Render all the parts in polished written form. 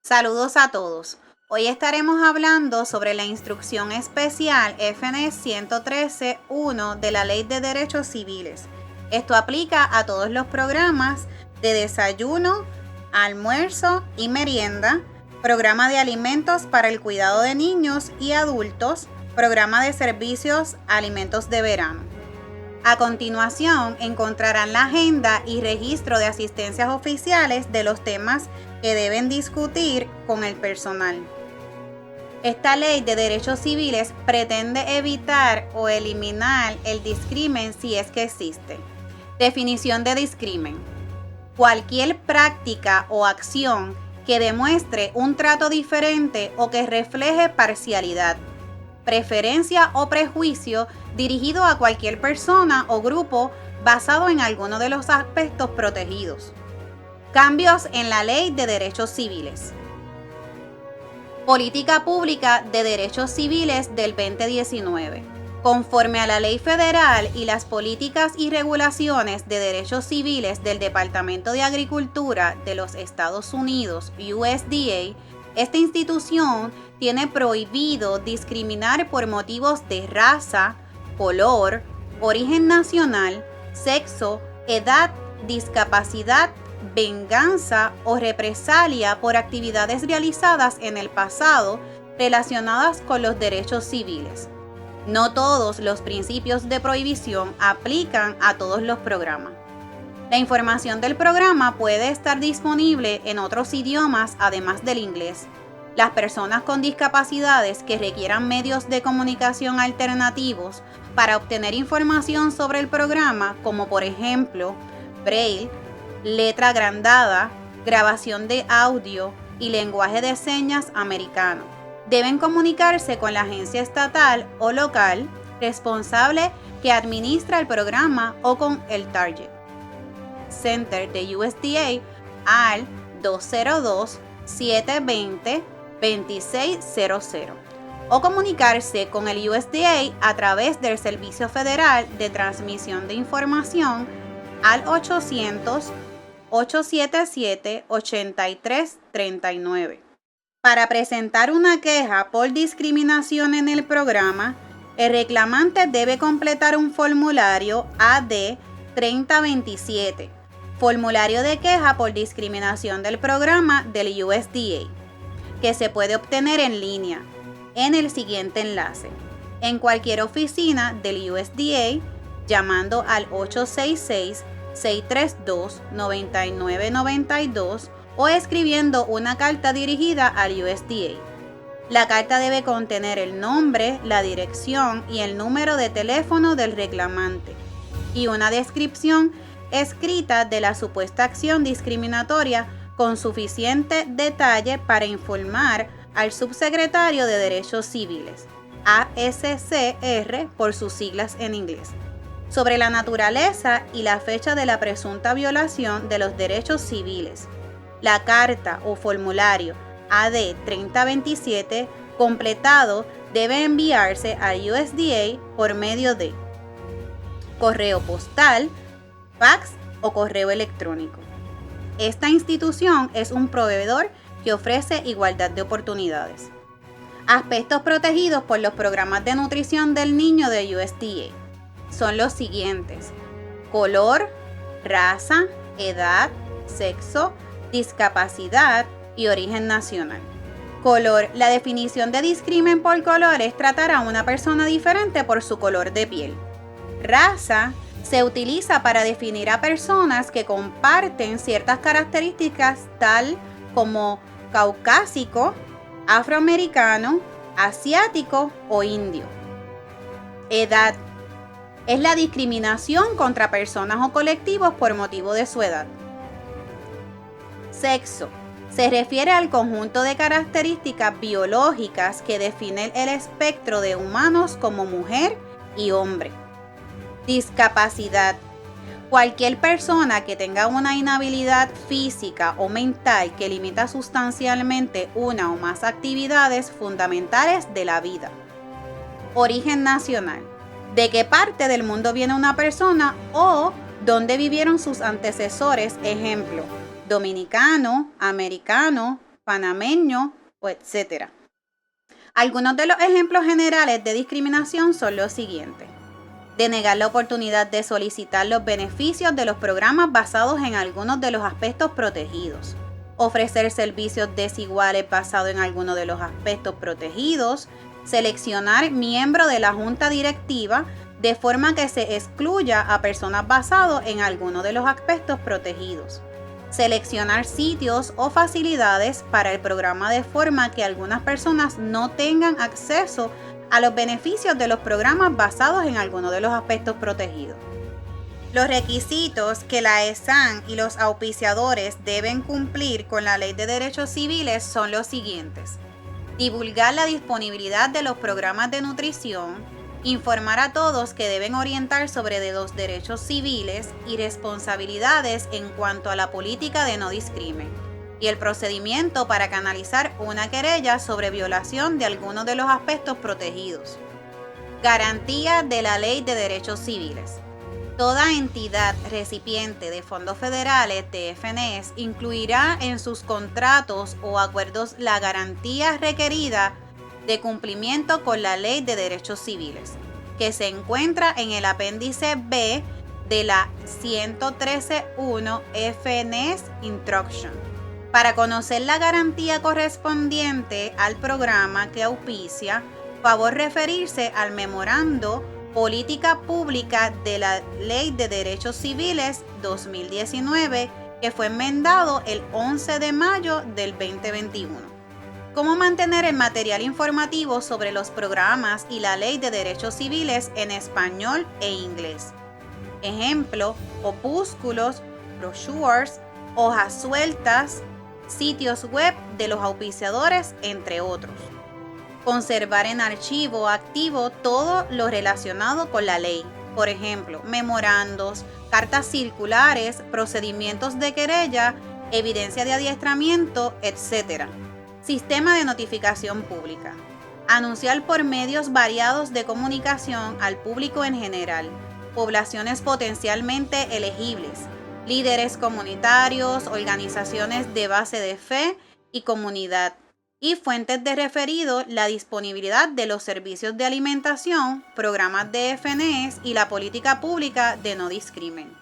Saludos a todos. Hoy estaremos hablando sobre la Instrucción Especial FN 113.1 de la Ley de Derechos Civiles. Esto aplica a todos los programas de desayuno, almuerzo y merienda, programa de alimentos para el cuidado de niños y adultos, programa de servicios alimentos de verano. A continuación encontrarán la agenda y registro de asistencias oficiales de los temas que deben discutir con el personal. Esta ley de derechos civiles pretende evitar o eliminar el discrimen si es que existe. Definición de discrimen: cualquier práctica o acción que demuestre un trato diferente o que refleje parcialidad, preferencia o prejuicio dirigido a cualquier persona o grupo basado en alguno de los aspectos protegidos. Cambios en la Ley de Derechos Civiles. Política Pública de Derechos Civiles del 2019. Conforme a la Ley Federal y las políticas y regulaciones de derechos civiles del Departamento de Agricultura de los Estados Unidos, USDA, esta institución tiene prohibido discriminar por motivos de raza, color, origen nacional, sexo, edad, discapacidad, venganza o represalia por actividades realizadas en el pasado relacionadas con los derechos civiles. No todos los principios de prohibición aplican a todos los programas. La información del programa puede estar disponible en otros idiomas además del inglés. Las personas con discapacidades que requieran medios de comunicación alternativos para obtener información sobre el programa, como por ejemplo braille, letra agrandada, grabación de audio y lenguaje de señas americano, deben comunicarse con la agencia estatal o local responsable que administra el programa o con el Target Center de USDA al 202-720-2600 o comunicarse con el USDA a través del Servicio Federal de Transmisión de Información al 800-877-8339. Para presentar una queja por discriminación en el programa, el reclamante debe completar un formulario AD 3027, formulario de queja por discriminación del programa del USDA, que se puede obtener en línea en el siguiente enlace, en cualquier oficina del USDA, llamando al 866-632-9992 o escribiendo una carta dirigida al USDA. La carta debe contener el nombre, la dirección y el número de teléfono del reclamante y una descripción escrita de la supuesta acción discriminatoria con suficiente detalle para informar al subsecretario de Derechos Civiles, ASCR por sus siglas en inglés, sobre la naturaleza y la fecha de la presunta violación de los derechos civiles. La carta o formulario AD 3027 completado debe enviarse al USDA por medio de correo postal, fax o correo electrónico. Esta institución es un proveedor que ofrece igualdad de oportunidades. Aspectos protegidos por los programas de nutrición del niño de USDA son los siguientes: color, raza, edad, sexo, discapacidad y origen nacional. Color: la definición de discrimen por color es tratar a una persona diferente por su color de piel. Raza: se utiliza para definir a personas que comparten ciertas características tal como caucásico, afroamericano, asiático o indio. Edad: es la discriminación contra personas o colectivos por motivo de su edad. Sexo: se refiere al conjunto de características biológicas que definen el espectro de humanos como mujer y hombre. Discapacidad: cualquier persona que tenga una inhabilidad física o mental que limita sustancialmente una o más actividades fundamentales de la vida. Origen nacional: de qué parte del mundo viene una persona o dónde vivieron sus antecesores, ejemplo, dominicano, americano, panameño o etc. Algunos de los ejemplos generales de discriminación son los siguientes: denegar la oportunidad de solicitar los beneficios de los programas basados en algunos de los aspectos protegidos, ofrecer servicios desiguales basados en algunos de los aspectos protegidos, seleccionar miembros de la junta directiva de forma que se excluya a personas basadas en algunos de los aspectos protegidos, seleccionar sitios o facilidades para el programa de forma que algunas personas no tengan acceso a los beneficios de los programas basados en algunos de los aspectos protegidos. Los requisitos que la ESAN y los auspiciadores deben cumplir con la Ley de Derechos Civiles son los siguientes: divulgar la disponibilidad de los programas de nutrición, informar a todos que deben orientar sobre los derechos civiles y responsabilidades en cuanto a la política de no discrimen, y el procedimiento para canalizar una querella sobre violación de algunos de los aspectos protegidos. Garantía de la Ley de Derechos Civiles. Toda entidad recipiente de fondos federales de FNS incluirá en sus contratos o acuerdos la garantía requerida de cumplimiento con la Ley de Derechos Civiles, que se encuentra en el apéndice B de la 113.1 FNS Instruction. Para conocer la garantía correspondiente al programa que auspicia, favor referirse al memorando Política Pública de la Ley de Derechos Civiles 2019, que fue enmendado el 11 de mayo del 2021. Cómo mantener el material informativo sobre los programas y la Ley de Derechos Civiles en español e inglés. Ejemplo: opúsculos, brochures, hojas sueltas, sitios web de los auspiciadores, entre otros. Conservar en archivo activo todo lo relacionado con la ley, por ejemplo, memorandos, cartas circulares, procedimientos de querella, evidencia de adiestramiento, etc. Sistema de notificación pública. Anunciar por medios variados de comunicación al público en general, poblaciones potencialmente elegibles, líderes comunitarios, organizaciones de base de fe y comunidad, y fuentes de referido, la disponibilidad de los servicios de alimentación, programas de FNS y la política pública de no discrimen.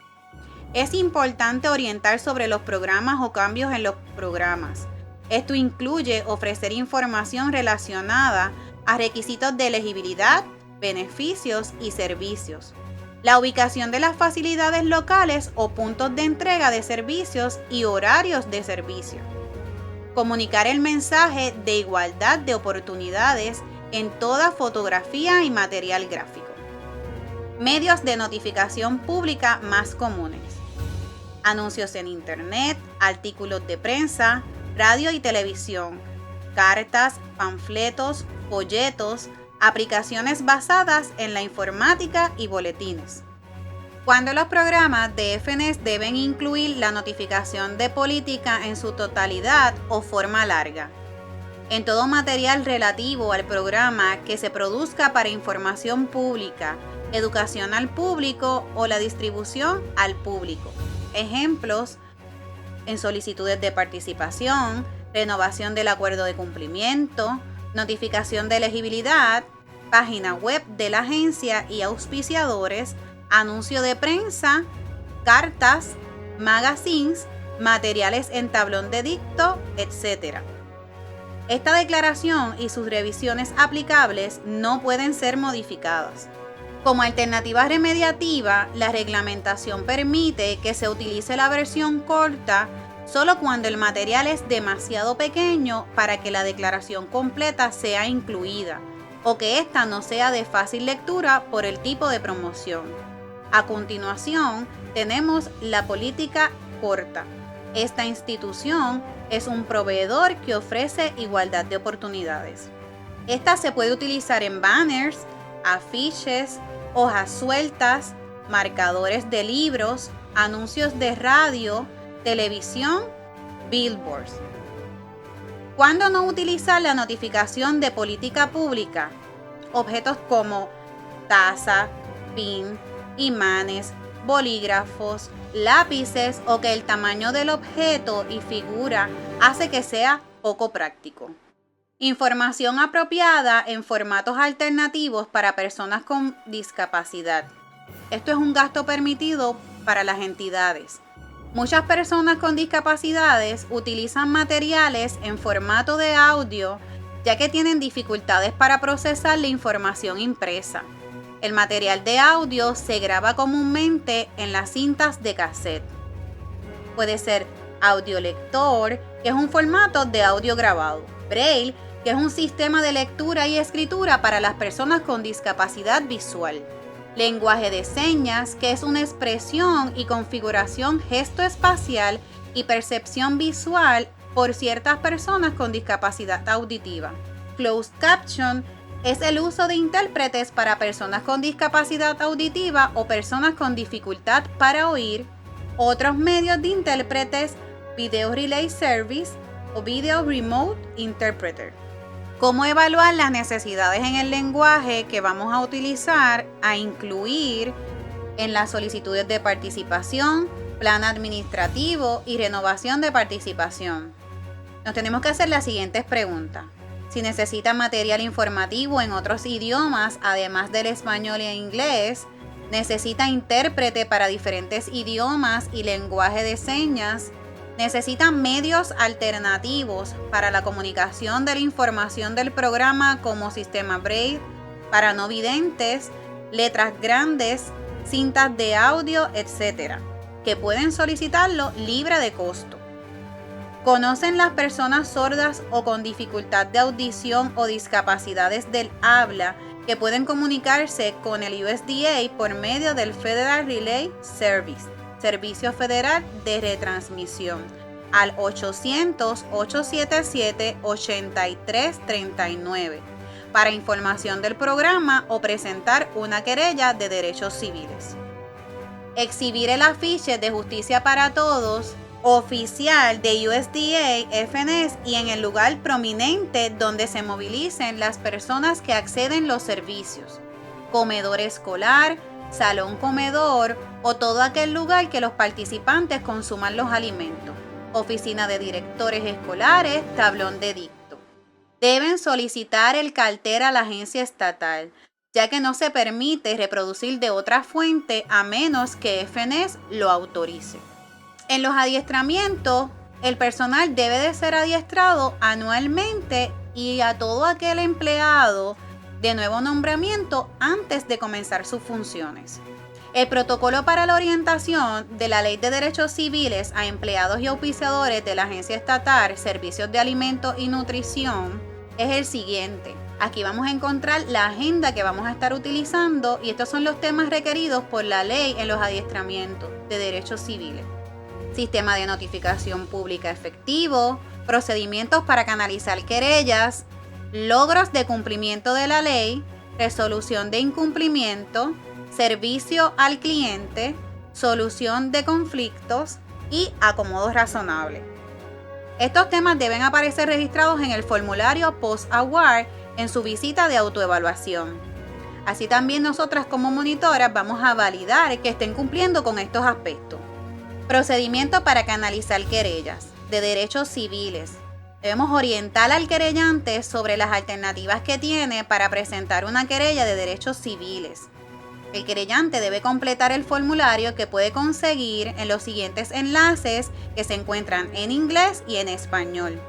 Es importante orientar sobre los programas o cambios en los programas. Esto incluye ofrecer información relacionada a requisitos de elegibilidad, beneficios y servicios, la ubicación de las facilidades locales o puntos de entrega de servicios y horarios de servicio. Comunicar el mensaje de igualdad de oportunidades en toda fotografía y material gráfico. Medios de notificación pública más comunes: anuncios en Internet, artículos de prensa, radio y televisión, cartas, panfletos, folletos, aplicaciones basadas en la informática y boletines. Cuando los programas de FNS deben incluir la notificación de política en su totalidad o forma larga. En todo material relativo al programa que se produzca para información pública, educación al público o la distribución al público. Ejemplos: en solicitudes de participación, renovación del acuerdo de cumplimiento, notificación de elegibilidad, página web de la agencia y auspiciadores, anuncio de prensa, cartas, magazines, materiales en tablón de dicto, etc. Esta declaración y sus revisiones aplicables no pueden ser modificadas. Como alternativa remediativa, la reglamentación permite que se utilice la versión corta solo cuando el material es demasiado pequeño para que la declaración completa sea incluida o que ésta no sea de fácil lectura por el tipo de promoción. A continuación, tenemos la política corta. Esta institución es un proveedor que ofrece igualdad de oportunidades. Esta se puede utilizar en banners, afiches, hojas sueltas, marcadores de libros, anuncios de radio, televisión, billboards. ¿Cuándo no utilizar la notificación de política pública? Objetos como taza, pin, imanes, bolígrafos, lápices o que el tamaño del objeto y figura hace que sea poco práctico. Información apropiada en formatos alternativos para personas con discapacidad. Esto es un gasto permitido para las entidades. Muchas personas con discapacidades utilizan materiales en formato de audio ya que tienen dificultades para procesar la información impresa. El material de audio se graba comúnmente en las cintas de cassette. Puede ser audiolector, que es un formato de audio grabado. Braille, que es un sistema de lectura y escritura para las personas con discapacidad visual. Lenguaje de señas, que es una expresión y configuración gestoespacial y percepción visual por ciertas personas con discapacidad auditiva. Closed caption es el uso de intérpretes para personas con discapacidad auditiva o personas con dificultad para oír. Otros medios de intérpretes, Video Relay Service o Video Remote Interpreter. ¿Cómo evaluar las necesidades en el lenguaje que vamos a utilizar a incluir en las solicitudes de participación, plan administrativo y renovación de participación? Nos tenemos que hacer las siguientes preguntas. Si necesita material informativo en otros idiomas, además del español e inglés, necesita intérprete para diferentes idiomas y lenguaje de señas, necesita medios alternativos para la comunicación de la información del programa como sistema Braille para no videntes, letras grandes, cintas de audio, etc., que pueden solicitarlo libre de costo. ¿Conocen las personas sordas o con dificultad de audición o discapacidades del habla que pueden comunicarse con el USDA por medio del Federal Relay Service, Servicio Federal de Retransmisión, al 800-877-8339 para información del programa o presentar una querella de derechos civiles? Exhibir el afiche de Justicia para Todos oficial de USDA FNS y en el lugar prominente donde se movilicen las personas que acceden los servicios, comedor escolar, salón comedor o todo aquel lugar que los participantes consuman los alimentos, oficina de directores escolares, tablón de dicto. Deben solicitar el cartel a la agencia estatal, ya que no se permite reproducir de otra fuente a menos que FNS lo autorice. En los adiestramientos, el personal debe de ser adiestrado anualmente y a todo aquel empleado de nuevo nombramiento antes de comenzar sus funciones. El protocolo para la orientación de la Ley de Derechos Civiles a empleados y auspiciadores de la Agencia Estatal Servicios de Alimentos y Nutrición es el siguiente. Aquí vamos a encontrar la agenda que vamos a estar utilizando y estos son los temas requeridos por la ley en los adiestramientos de derechos civiles. Sistema de notificación pública efectivo, procedimientos para canalizar querellas, logros de cumplimiento de la ley, resolución de incumplimiento, servicio al cliente, solución de conflictos y acomodo razonable. Estos temas deben aparecer registrados en el formulario Post-Award en su visita de autoevaluación. Así también nosotras como monitoras vamos a validar que estén cumpliendo con estos aspectos. Procedimiento para canalizar querellas de derechos civiles. Debemos orientar al querellante sobre las alternativas que tiene para presentar una querella de derechos civiles. El querellante debe completar el formulario que puede conseguir en los siguientes enlaces que se encuentran en inglés y en español.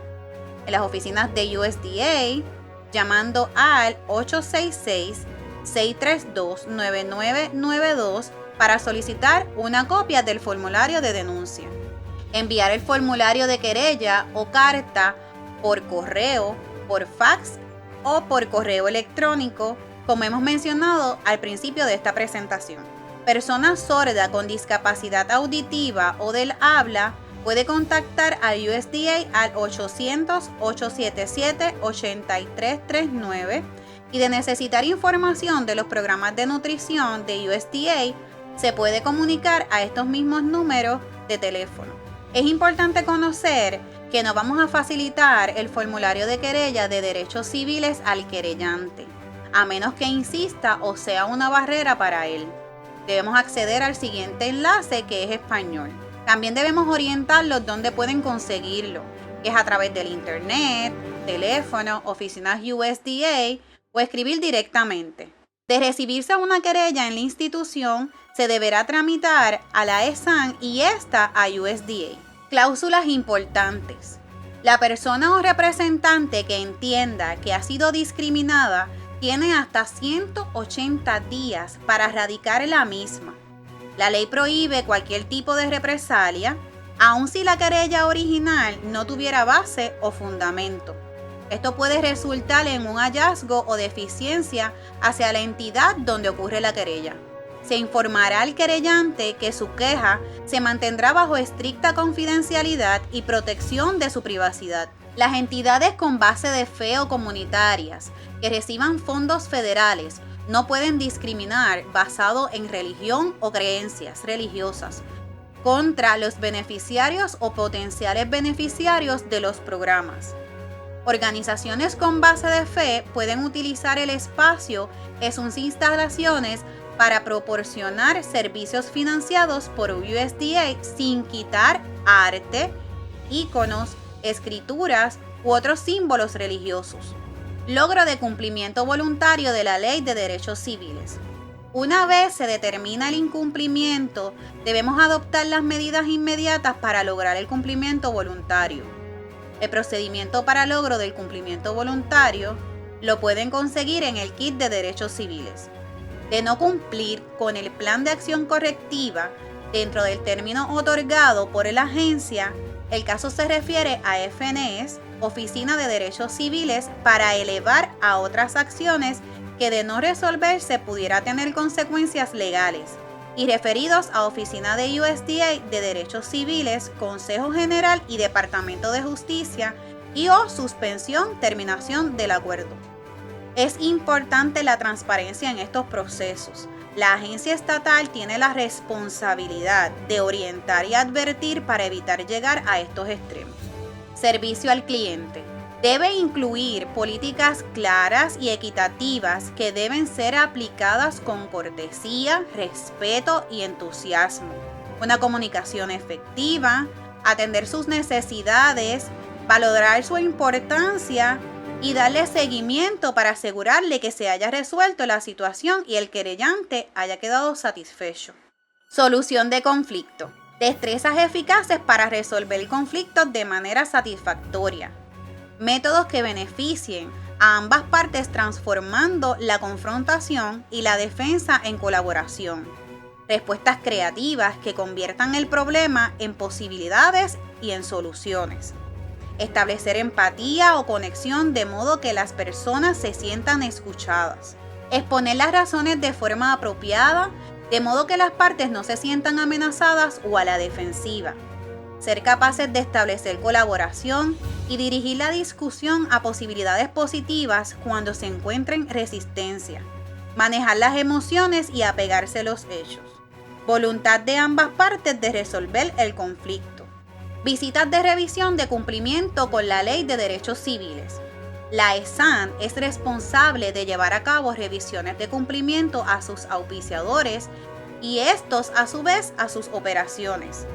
En las oficinas de USDA, llamando al 866-632-9992 para solicitar una copia del formulario de denuncia. Enviar el formulario de querella o carta por correo, por fax o por correo electrónico, como hemos mencionado al principio de esta presentación. Persona sorda con discapacidad auditiva o del habla puede contactar al USDA al 800-877-8339 y de necesitar información de los programas de nutrición de USDA se puede comunicar a estos mismos números de teléfono. Es importante conocer que no vamos a facilitar el formulario de querella de derechos civiles al querellante, a menos que insista o sea una barrera para él. Debemos acceder al siguiente enlace que es español. También debemos orientarlos dónde pueden conseguirlo. que es a través del internet, teléfono, oficinas USDA o escribir directamente. De recibirse una querella en la institución, se deberá tramitar a la ESAN y esta a USDA. Cláusulas importantes. La persona o representante que entienda que ha sido discriminada tiene hasta 180 días para radicar la misma. La ley prohíbe cualquier tipo de represalia, aun si la querella original no tuviera base o fundamento. Esto puede resultar en un hallazgo o deficiencia hacia la entidad donde ocurre la querella. Se informará al querellante que su queja se mantendrá bajo estricta confidencialidad y protección de su privacidad. Las entidades con base de fe o comunitarias que reciban fondos federales no pueden discriminar basado en religión o creencias religiosas contra los beneficiarios o potenciales beneficiarios de los programas. Organizaciones con base de fe pueden utilizar el espacio en sus instalaciones para proporcionar servicios financiados por USDA sin quitar arte, íconos, escrituras u otros símbolos religiosos. Logro de cumplimiento voluntario de la Ley de Derechos Civiles. Una vez se determina el incumplimiento, debemos adoptar las medidas inmediatas para lograr el cumplimiento voluntario. El procedimiento para logro del cumplimiento voluntario lo pueden conseguir en el Kit de Derechos Civiles. De no cumplir con el plan de acción correctiva dentro del término otorgado por la agencia, el caso se refiere a FNS, Oficina de Derechos Civiles, para elevar a otras acciones que de no resolverse pudiera tener consecuencias legales, y referidos a Oficina de USDA de Derechos Civiles, Consejo General y Departamento de Justicia y/o suspensión, terminación del acuerdo. Es importante la transparencia en estos procesos. La agencia estatal tiene la responsabilidad de orientar y advertir para evitar llegar a estos extremos. Servicio al cliente. Debe incluir políticas claras y equitativas que deben ser aplicadas con cortesía, respeto y entusiasmo. Una comunicación efectiva, atender sus necesidades, valorar su importancia y darle seguimiento para asegurarle que se haya resuelto la situación y el querellante haya quedado satisfecho. Solución de conflicto. Destrezas eficaces para resolver conflictos de manera satisfactoria. Métodos que beneficien a ambas partes transformando la confrontación y la defensa en colaboración. Respuestas creativas que conviertan el problema en posibilidades y en soluciones. Establecer empatía o conexión de modo que las personas se sientan escuchadas. Exponer las razones de forma apropiada, de modo que las partes no se sientan amenazadas o a la defensiva. Ser capaces de establecer colaboración y dirigir la discusión a posibilidades positivas cuando se encuentren resistencia. Manejar las emociones y apegarse a los hechos. Voluntad de ambas partes de resolver el conflicto. Visitas de revisión de cumplimiento con la Ley de Derechos Civiles. La ESAN es responsable de llevar a cabo revisiones de cumplimiento a sus auspiciadores y estos a su vez a sus operaciones.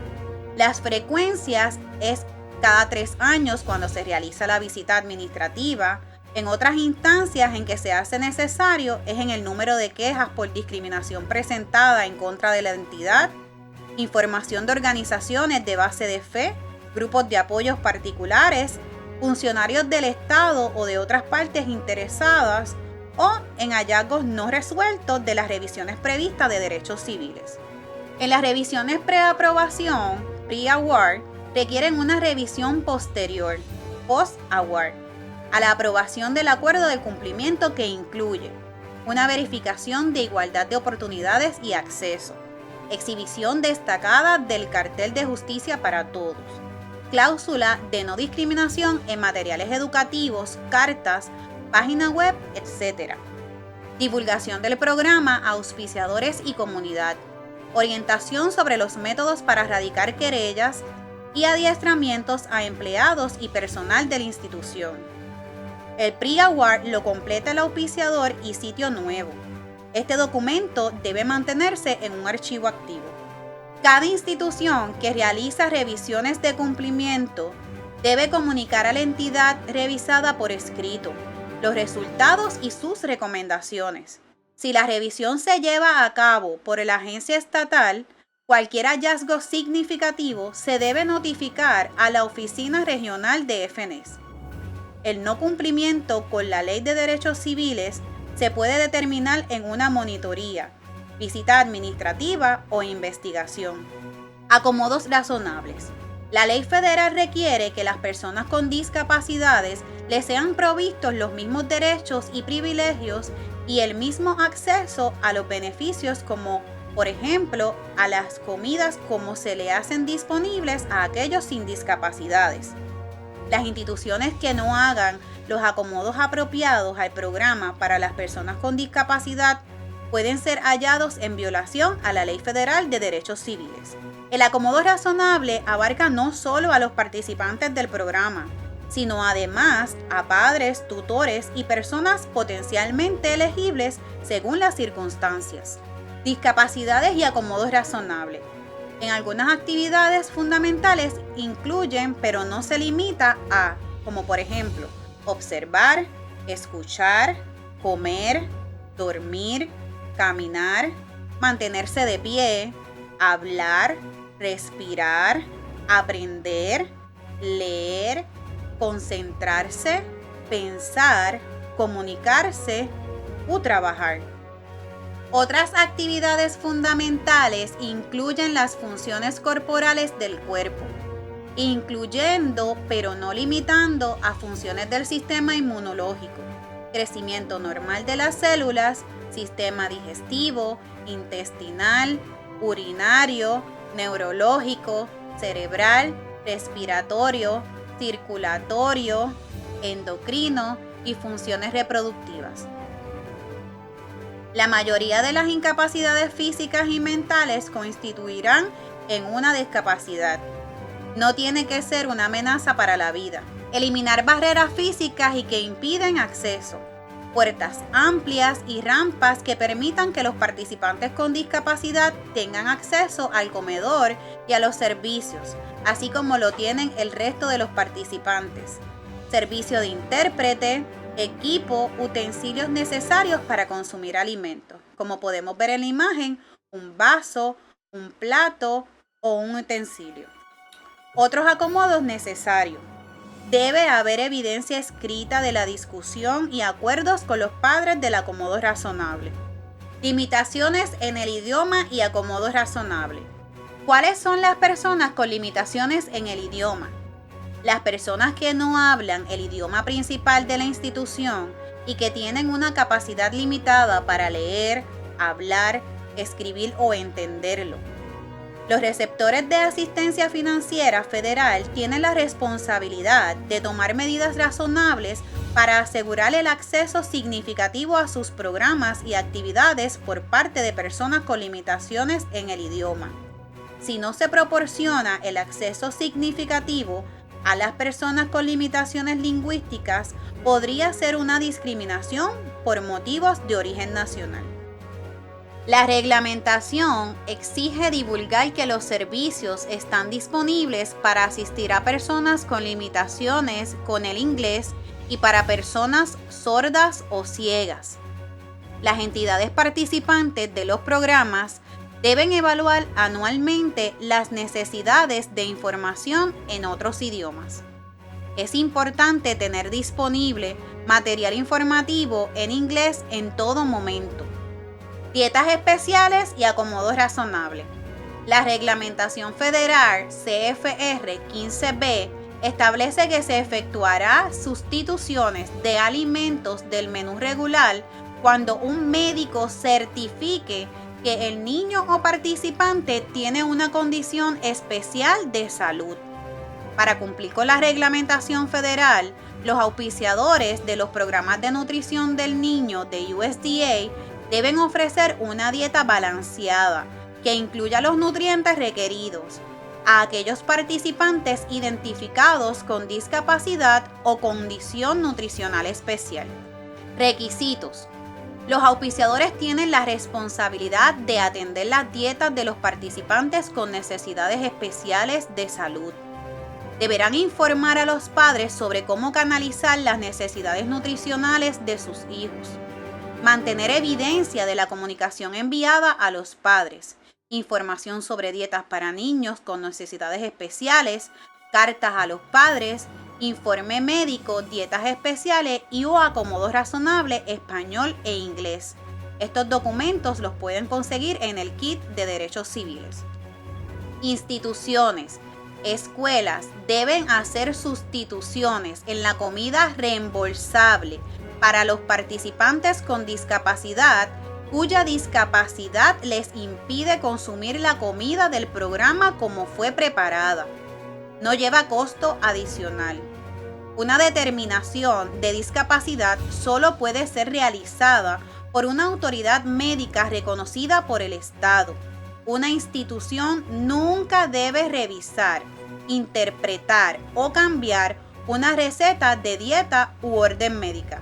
Las frecuencias es cada 3 años cuando se realiza la visita administrativa. En otras instancias en que se hace necesario es en el número de quejas por discriminación presentada en contra de la entidad, información de organizaciones de base de fe, grupos de apoyos particulares, funcionarios del Estado o de otras partes interesadas o en hallazgos no resueltos de las revisiones previstas de derechos civiles. En las revisiones preaprobación, pre-award, requieren una revisión posterior, post-award, a la aprobación del acuerdo de cumplimiento que incluye una verificación de igualdad de oportunidades y acceso, exhibición destacada del cartel de justicia para todos, cláusula de no discriminación en materiales educativos, cartas, página web, etc. Divulgación del programa a auspiciadores y comunidad, orientación sobre los métodos para radicar querellas y adiestramientos a empleados y personal de la institución. El pre-award lo completa el auspiciador y sitio nuevo. Este documento debe mantenerse en un archivo activo. Cada institución que realiza revisiones de cumplimiento Debe comunicar a la entidad revisada por escrito los resultados y sus recomendaciones. Si la revisión se lleva a cabo por la agencia estatal, cualquier hallazgo significativo se debe notificar a la Oficina Regional de FNS. El no cumplimiento con la Ley de Derechos Civiles se puede determinar en una monitoría, visita administrativa o investigación. Acomodos razonables. La ley federal requiere que las personas con discapacidades les sean provistos los mismos derechos y privilegios y el mismo acceso a los beneficios como, por ejemplo, a las comidas como se le hacen disponibles a aquellos sin discapacidades. Las instituciones que no hagan los acomodos apropiados al programa para las personas con discapacidad pueden ser hallados en violación a la Ley Federal de Derechos Civiles. El acomodo razonable abarca no solo a los participantes del programa, sino además a padres, tutores y personas potencialmente elegibles según las circunstancias. Discapacidades y acomodos razonables. En algunas actividades fundamentales incluyen, pero no se limita a, como por ejemplo, observar, escuchar, comer, dormir, caminar, mantenerse de pie, hablar, respirar, aprender, leer, concentrarse, pensar, comunicarse u trabajar. Otras actividades fundamentales incluyen las funciones corporales del cuerpo, incluyendo pero no limitando a funciones del sistema inmunológico, crecimiento normal de las células, sistema digestivo, intestinal, urinario, neurológico, cerebral, respiratorio, circulatorio, endocrino y funciones reproductivas. La mayoría de las incapacidades físicas y mentales constituirán en una discapacidad. No tiene que ser una amenaza para la vida. Eliminar barreras físicas y que impiden acceso. Puertas amplias y rampas que permitan que los participantes con discapacidad tengan acceso al comedor y a los servicios, así como lo tienen el resto de los participantes. Servicio de intérprete, equipo, utensilios necesarios para consumir alimentos, como podemos ver en la imagen, un vaso, un plato o un utensilio. Otros acomodos necesarios. Debe haber evidencia escrita de la discusión y acuerdos con los padres del acomodo razonable. Limitaciones en el idioma y acomodo razonable. ¿Cuáles son las personas con limitaciones en el idioma? Las personas que no hablan el idioma principal de la institución y que tienen una capacidad limitada para leer, hablar, escribir o entenderlo. Los receptores de asistencia financiera federal tienen la responsabilidad de tomar medidas razonables para asegurar el acceso significativo a sus programas y actividades por parte de personas con limitaciones en el idioma. Si no se proporciona el acceso significativo a las personas con limitaciones lingüísticas, podría ser una discriminación por motivos de origen nacional. La reglamentación exige divulgar que los servicios están disponibles para asistir a personas con limitaciones con el inglés y para personas sordas o ciegas. Las entidades participantes de los programas deben evaluar anualmente las necesidades de información en otros idiomas. Es importante tener disponible material informativo en inglés en todo momento. Dietas especiales y acomodos razonables. La reglamentación federal CFR 15B establece que se efectuará sustituciones de alimentos del menú regular cuando un médico certifique que el niño o participante tiene una condición especial de salud. Para cumplir con la reglamentación federal, los auspiciadores de los programas de nutrición del niño de USDA deben ofrecer una dieta balanceada que incluya los nutrientes requeridos a aquellos participantes identificados con discapacidad o condición nutricional especial. Requisitos. Los auspiciadores tienen la responsabilidad de atender las dietas de los participantes con necesidades especiales de salud. Deberán informar a los padres sobre cómo canalizar las necesidades nutricionales de sus hijos. Mantener evidencia de la comunicación enviada a los padres. Información sobre dietas para niños con necesidades especiales, cartas a los padres, informe médico, dietas especiales y o acomodo razonable español e inglés. Estos documentos los pueden conseguir en el kit de derechos civiles. Instituciones, escuelas deben hacer sustituciones en la comida reembolsable para los participantes con discapacidad cuya discapacidad les impide consumir la comida del programa como fue preparada. No lleva costo adicional. Una determinación de discapacidad solo puede ser realizada por una autoridad médica reconocida por el Estado. Una institución nunca debe revisar, interpretar o cambiar una receta de dieta u orden médica.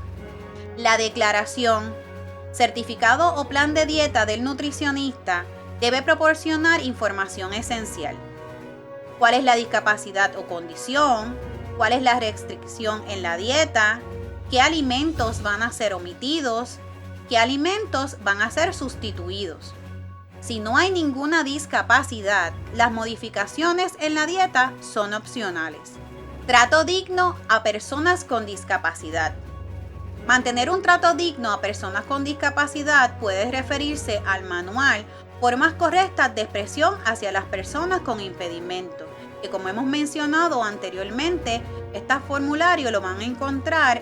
La declaración, certificado o plan de dieta del nutricionista debe proporcionar información esencial. ¿Cuál es la discapacidad o condición? ¿Cuál es la restricción en la dieta? ¿Qué alimentos van a ser omitidos? ¿Qué alimentos van a ser sustituidos? Si no hay ninguna discapacidad, las modificaciones en la dieta son opcionales. Trato digno a personas con discapacidad. Mantener un trato digno a personas con discapacidad puede referirse al manual Formas correctas de expresión hacia las personas con impedimento, que como hemos mencionado anteriormente, este formulario lo van a encontrar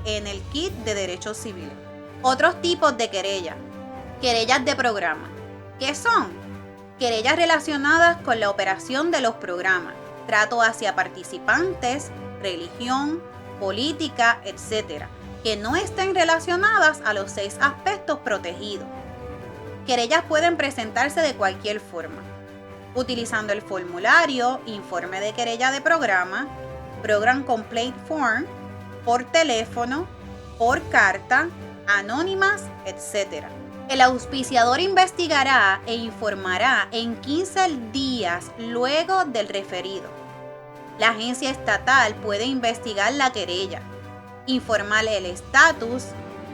en el kit de derechos civiles. Otros tipos de querella. Querellas de programa. ¿Qué son? Querellas relacionadas con la operación de los programas, trato hacia participantes, religión, política, etc., que no estén relacionadas a los 6 aspectos protegidos. Querellas pueden presentarse de cualquier forma, utilizando el formulario, informe de querella de programa, Program Complaint Form, por teléfono, por carta, anónimas, etc. El auspiciador investigará e informará en 15 días luego del referido. La agencia estatal puede investigar la querella, informar el estatus,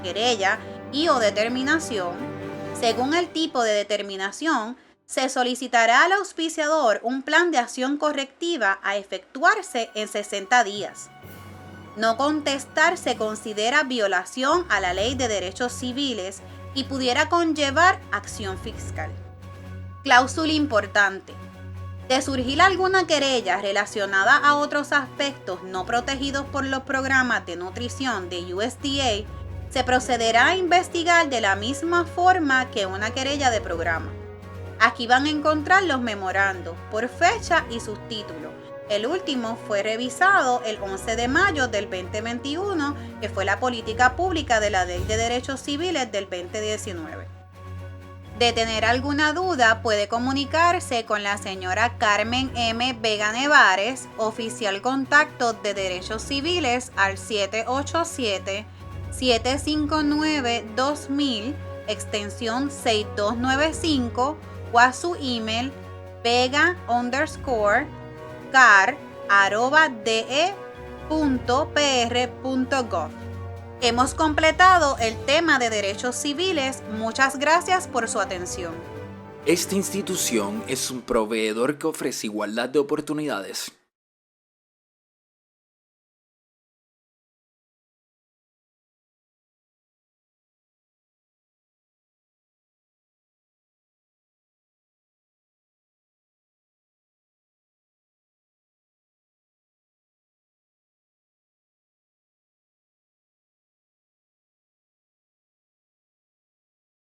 querella y o determinación. Según el tipo de determinación, se solicitará al auspiciador un plan de acción correctiva a efectuarse en 60 días. No contestar se considera violación a la Ley de Derechos Civiles y pudiera conllevar acción fiscal. Cláusula importante. De surgir alguna querella relacionada a otros aspectos no protegidos por los programas de nutrición de USDA, se procederá a investigar de la misma forma que una querella de programa. Aquí van a encontrar los memorandos por fecha y subtítulo. El último fue revisado el 11 de mayo del 2021, que fue la política pública de la Ley de Derechos Civiles del 2019. De tener alguna duda, puede comunicarse con la señora Carmen M. Vega Nevares, oficial contacto de Derechos Civiles, al 787-759-2000, extensión 6295, o a su email vega_car@de.pr.gov. Hemos completado el tema de derechos civiles. Muchas gracias por su atención. Esta institución es un proveedor que ofrece igualdad de oportunidades.